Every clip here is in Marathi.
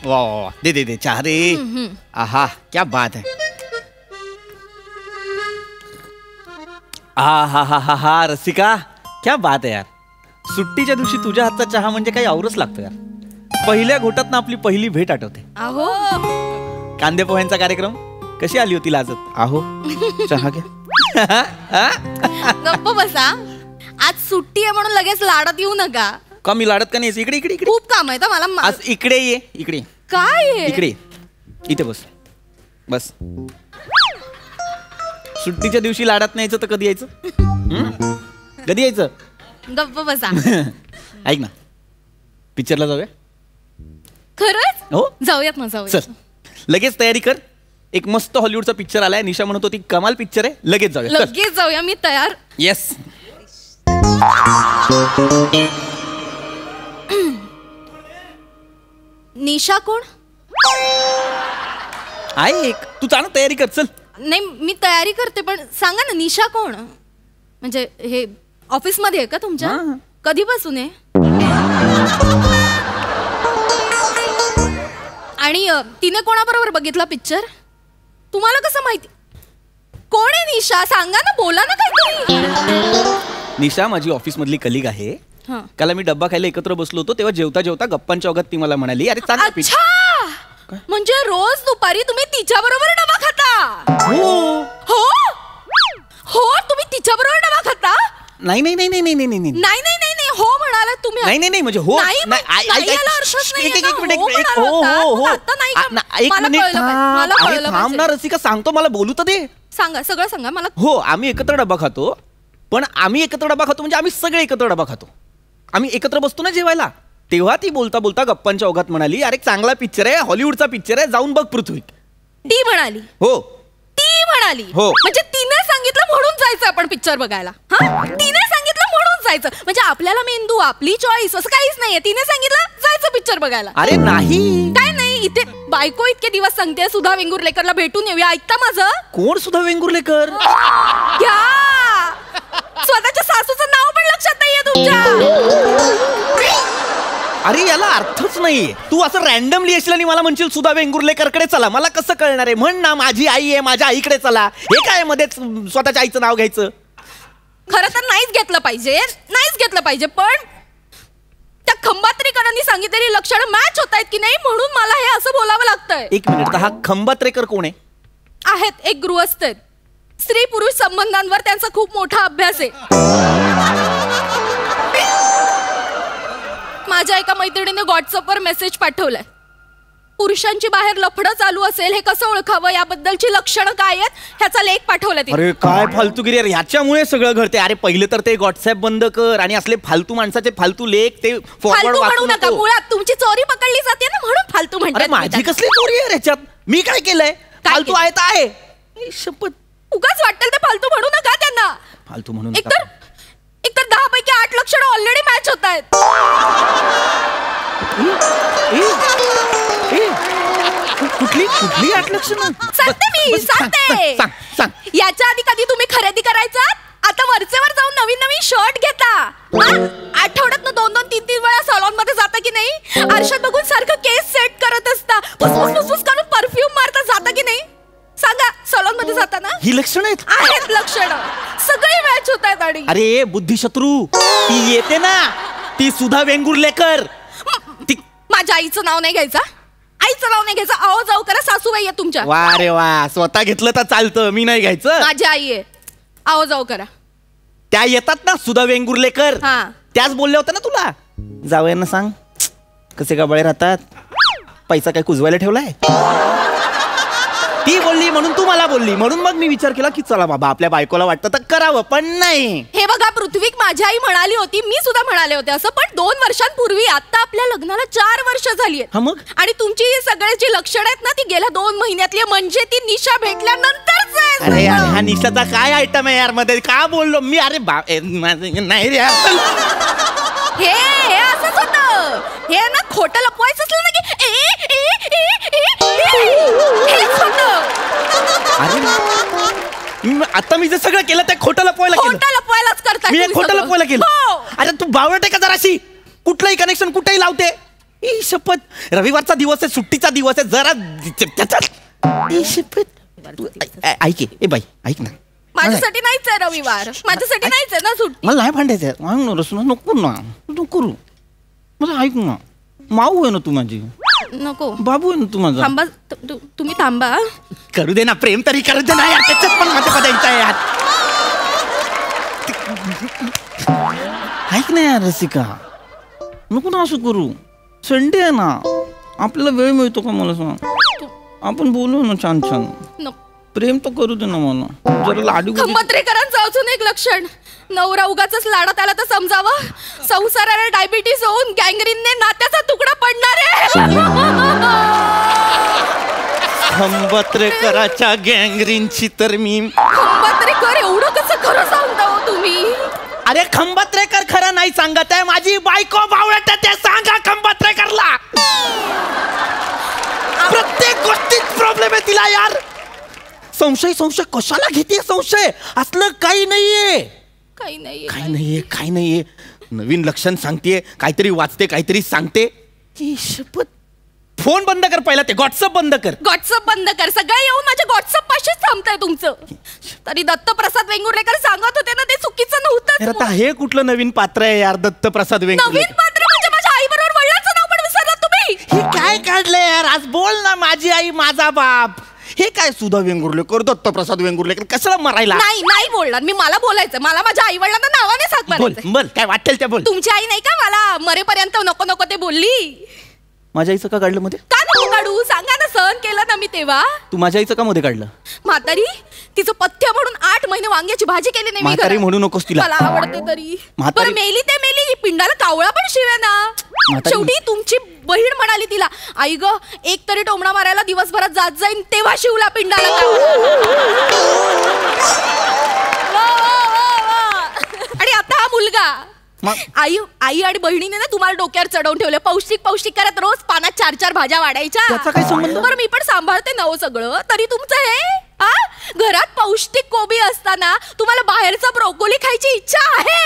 वाह वाह वाह, दे दे दे चहा दे. आहा क्या बात है. हा हा हा हा रसिका क्या बात आहे यार. सुट्टीच्या दिवशी तुझ्या हातचा चहा म्हणजे काही औरच लागतो यार. पहिल्या घोटात ना आपली पहिली भेट आठवते. अहो कांदे पोह्यांचा कार्यक्रम कशी आली होती लाजत. आहो चहा घ्या. गप्प बसा. आज सुट्टी आहे म्हणून लगेच लाडत येऊ नका. का मी लाडत का नाही. इकडे इकडे इकडे खूप काम आहे तर मला. आज इकडे ये. इकडे काय आहे? इकडे इथे बस बस. सुट्टीच्या दिवशी लाडात नाही यायचं तर कधी यायचं. कधी यायचं. गप्प बसा. ऐक ना पिक्चरला जाऊया. खरंच हो जाऊयात ना जाऊया. चल लगेच तयारी कर. एक मस्त हॉलिवूडचा पिक्चर आलाय. निशा म्हणत होती कमाल पिक्चर आहे. लगेच जाऊया. लगेच जाऊया. मी तयार. येस. निशा कोण आहे एक. तू चाल तयारी कर. चल. नाही मी तयारी करते पण सांगा ना निशा कोण. म्हणजे हे ऑफिस मध्ये आहे का तुमच्या. हा. कधीपासून आहे. आणि तिने कोणाबरोबर बघितला पिक्चर. तुम्हाला कसं माहिती. कोण आहे निशा. सांगा ना बोला ना काहीतरी. निशा माझी ऑफिस मधली कलिग आहे. काल मी डब्बा खायला एकत्र बसलो होतो तेव्हा जेवता जेवता गप्पांच्या ओघात ती मला म्हणाली अरे चांगला पिक्चर. अच्छा म्हणजे रोज दुपारी तुम्ही तिच्या बरोबर डबा खाता. हो हो हो तुम्ही तिच्या बरोबर डबा खाता. नाही नाही नाही नाही नाही नाही नाही नाही नाही नाही नाही हो म्हणाला तुम्ही. नाही नाही नाही म्हणजे हो नाही, याला अर्थच नाहीये ना. हो हो म्हणाला होता. हो आता नाही का? एक मला मिनिट कळलं पाहिजे. मला अरे कळलं थांब ना पाहिजे. रसिका सांगतो मला बोलू तर दे. सांगा सगळं सांगा मला. हो आम्ही एकत्र डबा खातो. पण आम्ही एकत्र डबा खातो म्हणजे आम्ही सगळे एकत्र डबा खातो. आम्ही एकत्र बसतो ना जेवायला. तेव्हा ती बोलता बोलता गप्पांच्या ओघात म्हणाली अरे चांगला पिक्चर आहे हॉलिवूडचा पिक्चर आहे जाऊन बघ पृथ्वी. ती म्हणाली. हो ती म्हणाली. हो. म्हणजे तिने सांगितलं म्हणून जायचं आपण पिक्चर बघायला. हा तिने सांगितलं म्हणून जायचं. म्हणजे आपल्याला मेंदू आपली चॉईस असं काहीच नाहीये. तिने सांगितलं जायचं पिक्चर बघायला. अरे नाही काय नाही. इथे बायको इतके दिवस सांगते सुधा वेंगुर्लेकरला भेटून येऊया. ऐकता माझं. कोण सुद्धा वेंगुर्लेकर. घ्या स्वतःच्या सासूचं नाव पण लक्षात नाहीये तुमच्या. अरे याला अर्थच नाहीये. तू असं रॅन्डमली येशील आणि मला म्हणशील सुधा वेंगुर्लेकरकडे चला. मला कसं कळणार आहे. म्हण ना माझी आई आहे माझ्या आईकडे चला. हे काय मध्येच स्वतःच्या आईचं नाव घ्यायचं. खरं तर नाहीच घेतलं पाहिजे. नाहीच घेतलं पाहिजे. पण त्या खंबात्रेकरांनी सांगितलेली लक्षणं मॅच होत आहेत की नाही म्हणून मला हे असं बोलावं लागतंय. एक मिनिट हा खंबात्रेकर कोण आहे. आहेत एक गृहस्थ आहेत. स्त्री पुरुष संबंधांवर त्यांचा खूप मोठा अभ्यास आहे. माझ्या एका मैत्रिणीने व्हॉट्सअपवर मेसेज पाठवलाय. पुरुषांची बाहेर लफडं चालू असेल हे कसं ओळखावं याबद्दलची लक्षणं काय आहेत ह्याचा लेख पाठवला. अरे काय फालतूगिरी यार. ह्याच्यामुळे सगळं घडते. अरे पहिले तर ते व्हॉट्सअप बंद कर आणि असले फालतू माणसाचे फालतू लेख ते फॉरवर्ड म्हणू नका. मुळात तुमची चोरी पकडली जाते ना म्हणून फालतू म्हणतात. माझी कसली चोरी आहे ह्याच्यात. मी काय केलंय. फालतू आहे तर आहे. शपथ उगाच वाटेल ते फालतू म्हणू नका त्यांना. फालतू म्हणून एकतर 10 पैकी 8 लक्षणं ऑलरेडी मॅच होत आहेत. कुठली कुठली 8 लक्षणं सांगते मी सांगते. याच्या आधी कधी तुम्ही खरेदी करायचा. आता वरचेवर जाऊन नवीन नवीन शर्ट घेता. आठवड्यात 2-2, 3-3 वेळा सलॉन मध्ये जाता की नाही. आरशात बघून सारखं केस सेट करत असता. फुसफुस करून परफ्यूम मारता. जाता की नाही सांगा. सलॉन मध्ये जाताना ही लक्षणं आहेत. लक्षणं सगळे मॅच होत आहेत. आणि अरे बुद्धिशत्रू ती येते ना ती सुधा वेंगुर्लेकर. माझ्या आईचं नाव नाही घ्यायचं. आईचं नाव नाही घ्यायचं. आहो जाऊ करा. सासूबाई आहे तुमच्या. वा रे वा. स्वतः घेतलं तर चालतं. मी नाही घ्यायचं. माझी आई आहे. आहो जाऊ करा. त्या येतात ना सुधा वेंगुर्लेकर. हा त्याच बोलल्या होत्या ना तुला. जावयांना सांग कसे गबाळे राहतात. पैसा काय कुजवायला ठेवलाय. ती बोलली म्हणून तू मला बोलली म्हणून मग मी विचार केला की चला बाबा आपल्या बायकोला वाटतं तर करावं. पण नाही. हे बघा पृथ्वीक माझी आई म्हणाली होती. मी सुद्धा म्हणाले होते असं. पण 2 वर्षांपूर्वी आता आपल्या लग्नाला 4 वर्ष झाली आहेत. मग आणि तुमची ही सगळ्याची लक्षणं आहेत ना ती गेल्या 2 महिन्यातली. म्हणजे ती निशा भेटल्यानंतरच. अरे यार हा निशाचा काय आयटम आहे यार मध्ये. का बोललो मी. अरे नाही रे हे असंच होतं. हे ना खोटं लपवायचं असलं ना की हेच होतं. अरे आता मी जे सगळं केलं ते खोटं लपवायला केलं. खोटं लपवायलाच करता. मी खोटं लपवायला केलं. अरे तू बावळट आहे का जराशी. कुठलंही कनेक्शन कुठेही लावते. ई शपथ रविवारचा दिवस आहे सुट्टीचा दिवस आहे जरा ई शपथ ऐक ए बाई ऐक ना माझ्यासाठी नाहीच आहे रविवार माझ्यासाठी नाहीच आहे ना सुट्टी मला नाही भांडायचं नको ना नको करू मला ऐक ना माऊ आहे ना तू माझी नको बाबू आहे ना तू माझा थांबा तुम्ही थांबा करू दे ना प्रेम तरी करू दे ना यार त्याच्यात पण माझ्या पदायचं आहे यार ऐक ना यार रसिका नको ना असं करू संडे आहे ना आपल्याला वेळ मिळतो का मला सांग आपण बोलू ना छान छान नको प्रेम तर करू दे ना मला जरा लाडू खंबात्रेकरांचं अजून एक लक्षण नवरा उगाच लाडात आला तर समजावं संसाराला डायबिटीस होऊन गँग्रीनने नात्याचा तुकडा पडणार आहे खंबात्रेकराच्या गँग्रीनची तर मी खंबात्रेकर एवढं कसं खरं सांगता हो तुम्ही अरे खंबात्रेकर खरं नाही सांगत आहे माझी बायको बावळट ते सांगा खंबात्रेकरला प्रत्येक गोष्टीत प्रॉब्लेम आहे तिला यार संशय संशय कशाला घेते संशय असलं काही नाहीये काही नाहीये नवीन लक्षण सांगतेय काहीतरी वाचते काहीतरी सांगते शपथ फोन बंद कर पहिला ते व्हॉट्सअप बंद कर सगळे येऊन माझ्या व्हॉट्सअप पाशीच थांबताय तुमचं तरी दत्तप्रसाद वेंगुर्लेकर सांगत होते ना ते चुकीचं नव्हतं आता हे कुठलं नवीन पात्र आहे यार दत्तप्रसाद वेंगुर्लेकर नवीन पात्र म्हणजे माझ्या आई बरोबर वडिलांचं नाव पण विसरलात तुम्ही हे काय काढलंय यार आज बोल ना माझी आई माझा बाप हे काय सुधा वेंगुर्लेकर दत्तप्रसाद वेंगुर्लेकर कशाला मरायला नाही बोलणार मी मला बोलायचं मला माझ्या आई वडिलांना नावाने साथ मारायचं बोल काय वाटेल त्या बोल तुमची आई नाही का मला मरेपर्यंत नको नको ते बोलली माझ्या आईचं का काढलं मध्ये का नको काढू सांगा ना सहन केलं ना मी तेव्हा तू माझ्या आईचं का मध्ये काढलं म्हातारी तिचं पथ्य म्हणून 8 महिने वांग्याची भाजी केली नाही मी म्हातारी म्हणू नकोस तिला मला आवडते तरी म्हातारी पण मेली ते मेली ही पिंडाला कावळा पण शिवे ना शेवटी तुमची बहीण म्हणाली तिला आई ग एक तरी टोमणा मारायला दिवसभरात जात जाईन तेव्हा शिवला पिंडाला आणि आता हा मुलगा आई आणि बहिणीने ना तुम्हाला डोक्यावर चढवून ठेवलं पौष्टिक करत रोज पानात 4 भाज्या वाढायच्या बरं मी पण सांभाळते ना हो सगळं तरी तुमचं हे घरात पौष्टिक कोबी असताना तुम्हाला बाहेरचा ब्रोकोली खायची इच्छा आहे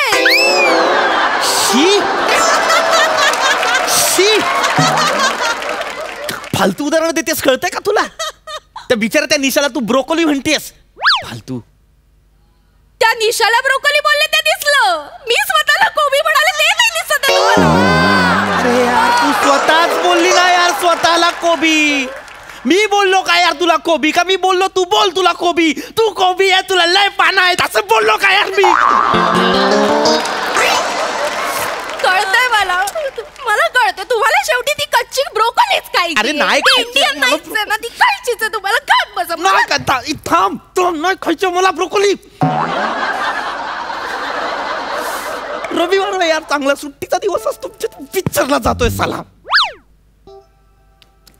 फालतू उदाहरण देतेस कळतंय का तुला त्या बिचारा त्या निशाला तू ब्रोकोली म्हणतेस फालतू त्या निशाला ब्रोकोली बोलले ते दिसलं मी स्वतःला कोबी म्हणाले ते नाही दिसत अरे यार तू स्वतःच बोलली ना यार स्वतःला कोबी मी बोललो का यार तुला कोबी का मी बोललो तू बोल तुला कोबी तू कोबी आहे तुला लय पानं आहेत असं बोललो का यार मी कळतंय मला कळतंय तुम्हाला शेवटी ती कच्ची ब्रोकोलीच खायची अरे नाही इंडियन नाहीच आहे ना ती खायचीच आहे तुम्हाला खात बसा थांब तो नाही खायचं मला ब्रोकोली रविवार यार चांगला सुट्टीचा दिवस असतो पिक्चरला जातोय साला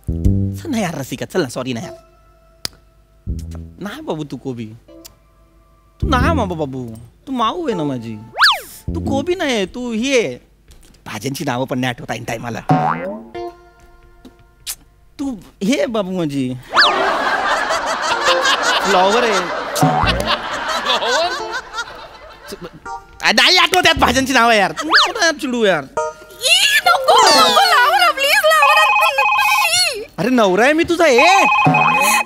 चल ना यार रसिका चल ना सॉरी ना यार नाही बाबू तू कोबी तू नाही बाबू तू माऊ आहे ना माझी तू कोबी नाही तू ही आहे भाज्यांची नावं पण नाही आठवत ऐन टायमाला तू हे बाबू माझी फ्लॉवर आहे नाही आठवत यात भाज्यांची नाव यार चिडू यार अरे नवरा आहे मी तुझा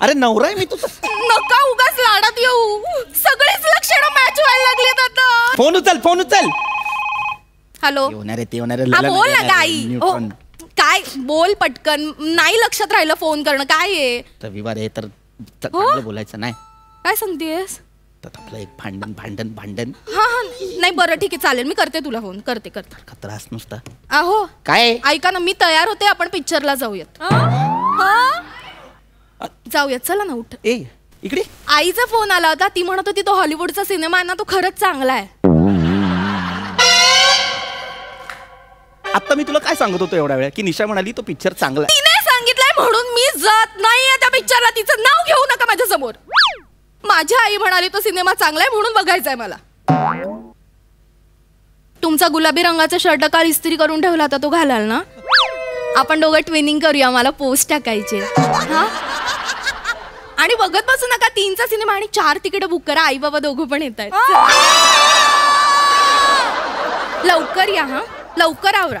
अरे नवरा आहे मी तुझा नका उगाच लाडात येऊ सगळेच लक्षणं मॅच व्हायला लागलेत आता फोन उचल हॅलो बोल ना गाई काय बोल पटकन नाही लक्षात राहिलं फोन करणं काय आहे रविवार आहे तर बोलायचं नाही काय सांगतेस आपलं एक भांडण हा नाही बरं ठीक आहे चालेल मी करते तुला फोन करते त्रास नुसता अहो काय ऐका ना मी तयार होते आपण पिक्चरला जाऊयात चला ना उठ इकडे आईचा फोन आला होता ती म्हणत होती तो हॉलिवूडचा सिनेमा आहे ना तो खरंच चांगला आहे आता मी तुला काय सांगत होतो एवढ्या वेळा की निशा म्हणाली तो पिक्चर चांगला आहे तिने सांगितलंय म्हणून मी जात नाहीये त्या पिक्चरला तिचं नाव घेऊ नका माझ्या समोर माझ्या आई म्हणाली तो सिनेमा चांगला आहे म्हणून बघायचा आहे मला तुमचा गुलाबी रंगाचा शर्ट काल इस्त्री करून ठेवला होता तो घालाल ना आपण दोघं ट्विनिंग करूया मला पोस्ट टाकायचे हा आणि बघत बसू नका 3चा सिनेमा आणि 4 तिकीट बुक करा आई बाबा दोघं पण येत आहेत लवकर या हा लवकर आवरा